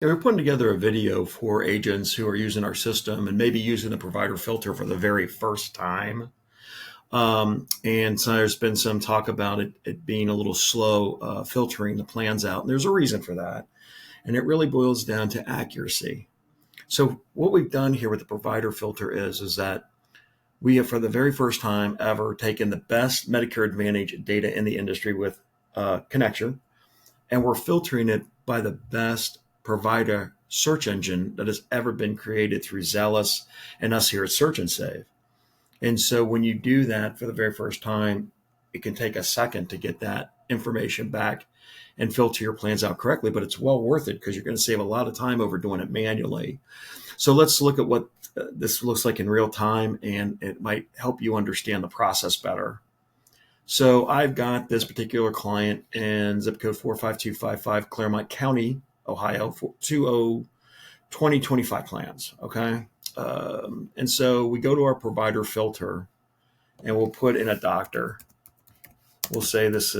Yeah, we're putting together a video for agents who are using our system and maybe using the provider filter for the very first time. And so there's been some talk about it being a little slow filtering the plans out. And there's a reason for that. And it really boils down to accuracy. So what we've done here with the provider filter is that we have, for the very first time ever, taken the best Medicare Advantage data in the industry with connection, and we're filtering it by the best provider search engine that has ever been created through Zealous and us here at Search and Save. And so when you do that for the very first time, it can take a second to get that information back and filter your plans out correctly, but it's well worth it because you're going to save a lot of time over doing it manually. So let's look at what this looks like in real time, and it might help you understand the process better. So I've got this particular client in zip code 45255, Claremont County, Ohio, for 2025 plans. Okay. And so we go to our provider filter and we'll put in a doctor. We'll say this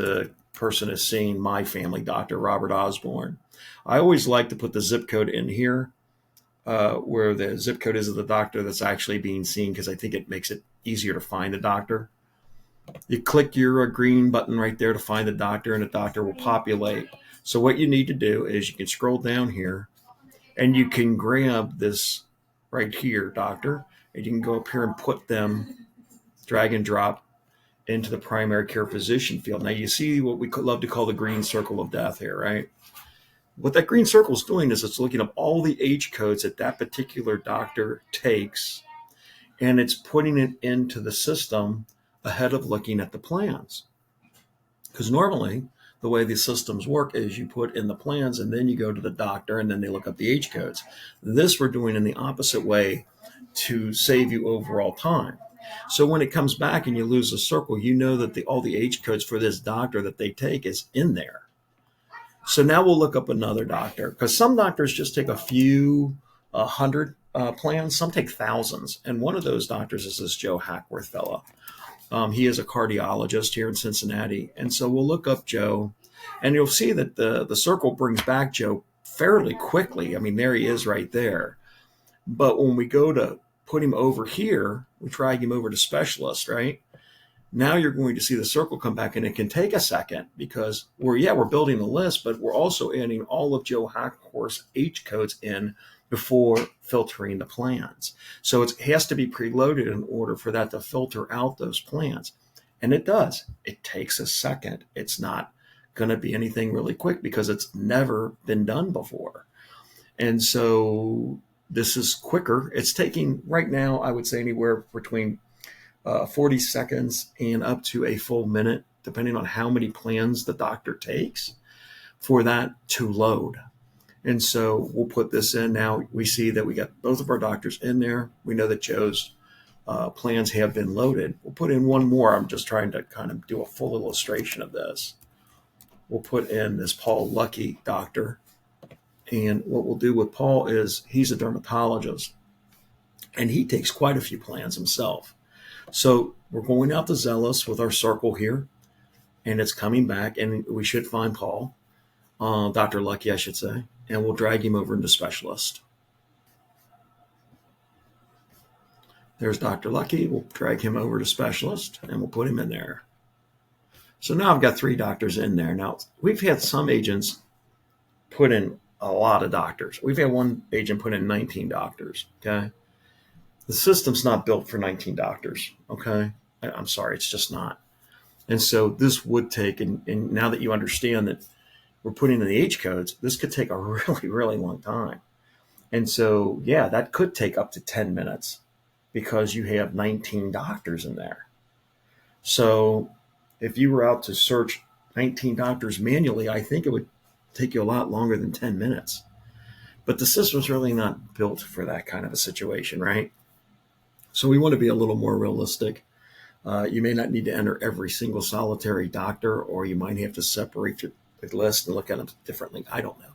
person is seeing my family doctor, Robert Osborne. I always like to put the zip code in here where the zip code is of the doctor that's actually being seen, because I think it makes it easier to find the doctor. You click your green button right there to find the doctor, and the doctor will populate. So what you need to do is you can scroll down here and you can grab this right here, doctor, and you can go up here and put them, drag and drop into the primary care physician field. Now you see what we love to call the green circle of death here, right? What that green circle is doing is it's looking up all the H codes that that particular doctor takes, and it's putting it into the system ahead of looking at the plans. Because normally the way these systems work is you put in the plans and then you go to the doctor and then they look up the H codes. This we're doing in the opposite way to save you overall time. So when it comes back and you lose a circle, you know that all the H codes for this doctor that they take is in there. So now we'll look up another doctor, because some doctors just take a few hundred plans, some take thousands. And one of those doctors is this Joe Hackworth fella. He is a cardiologist here in Cincinnati. And so we'll look up Joe, and you'll see that the circle brings back Joe fairly quickly. I mean, there he is right there. But when we go to put him over here, we drag him over to specialist, right? Now you're going to see the circle come back, and it can take a second because we're building the list, but we're also adding all of Joe Hackworth's H codes in before filtering the plans. So it has to be preloaded in order for that to filter out those plans. And it does. It takes a second. It's not going to be anything really quick because it's never been done before. And so this is quicker. It's taking right now, I would say, anywhere between 40 seconds and up to a full minute, depending on how many plans the doctor takes, for that to load. And so we'll put this in. Now we see that we got both of our doctors in there. We know that Joe's plans have been loaded. We'll put in one more. I'm just trying to kind of do a full illustration of this. We'll put in this Paul Lucky doctor. And what we'll do with Paul is he's a dermatologist, and he takes quite a few plans himself. So we're going out to Zealous with our circle here, and it's coming back, and we should find Paul, Dr. Lucky, I should say, and we'll drag him over into specialist. There's Dr. Lucky. We'll drag him over to specialist, and we'll put him in there. So now I've got 3 doctors in there. Now, we've had some agents put in a lot of doctors. We've had one agent put in 19 doctors, okay? The system's not built for 19 doctors, okay? I'm sorry, it's just not. And so this would take, and now that you understand that we're putting in the H codes, this could take a really, really long time. And so, yeah, that could take up to 10 minutes because you have 19 doctors in there. So if you were out to search 19 doctors manually, I think it would take you a lot longer than 10 minutes. But the system's really not built for that kind of a situation, right? So we want to be a little more realistic. You may not need to enter every single solitary doctor, or you might have to separate the list and look at them differently. I don't know.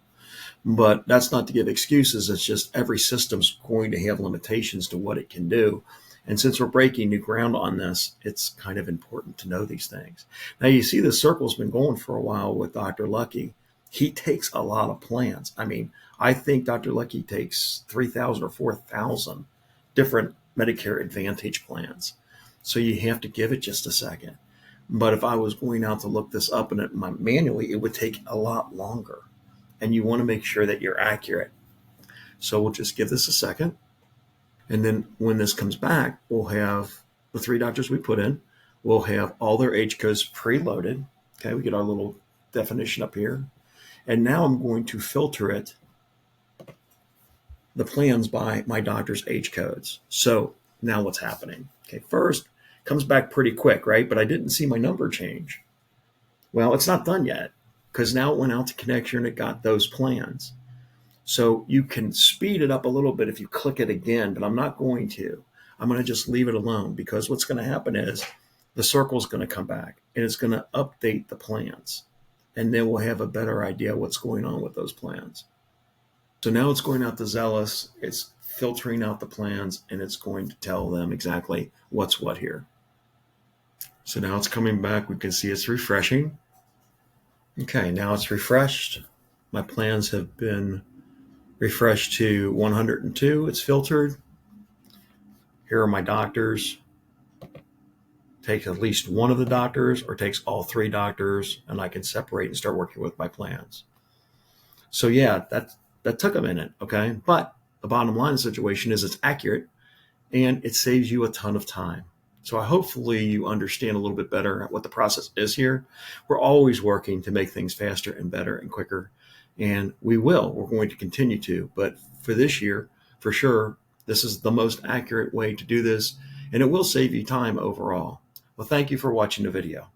But that's not to give excuses. It's just every system's going to have limitations to what it can do. And since we're breaking new ground on this, it's kind of important to know these things. Now, you see the circle's been going for a while with Dr. Lucky. He takes a lot of plans. I mean, I think Dr. Lucky takes 3,000 or 4,000 different Medicare Advantage plans. So you have to give it just a second. But if I was going out to look this up in it manually, it would take a lot longer. And you want to make sure that you're accurate. So we'll just give this a second. And then when this comes back, we'll have the 3 doctors we put in. We'll have all their age codes preloaded. Okay, we get our little definition up here. And now I'm going to filter it, the plans by my doctor's age codes. So now what's happening? Okay, first comes back pretty quick, right? But I didn't see my number change. Well, it's not done yet because now it went out to connection and it got those plans. So you can speed it up a little bit if you click it again, but I'm not going to. I'm going to just leave it alone because what's going to happen is the circle is going to come back and it's going to update the plans. And then we'll have a better idea what's going on with those plans. So now it's going out to Zealous, it's filtering out the plans, and it's going to tell them exactly what's what here. So now it's coming back. We can see it's refreshing. Okay, now it's refreshed. My plans have been refreshed to 102. It's filtered. Here are my doctors. Takes at least one of the doctors or takes all 3 doctors, and I can separate and start working with my plans. So yeah, that took a minute, okay? But the bottom line of the situation is it's accurate and it saves you a ton of time. So hopefully you understand a little bit better what the process is here. We're always working to make things faster and better and quicker, and we're going to continue to. But for this year, for sure, this is the most accurate way to do this, and it will save you time overall. Well, thank you for watching the video.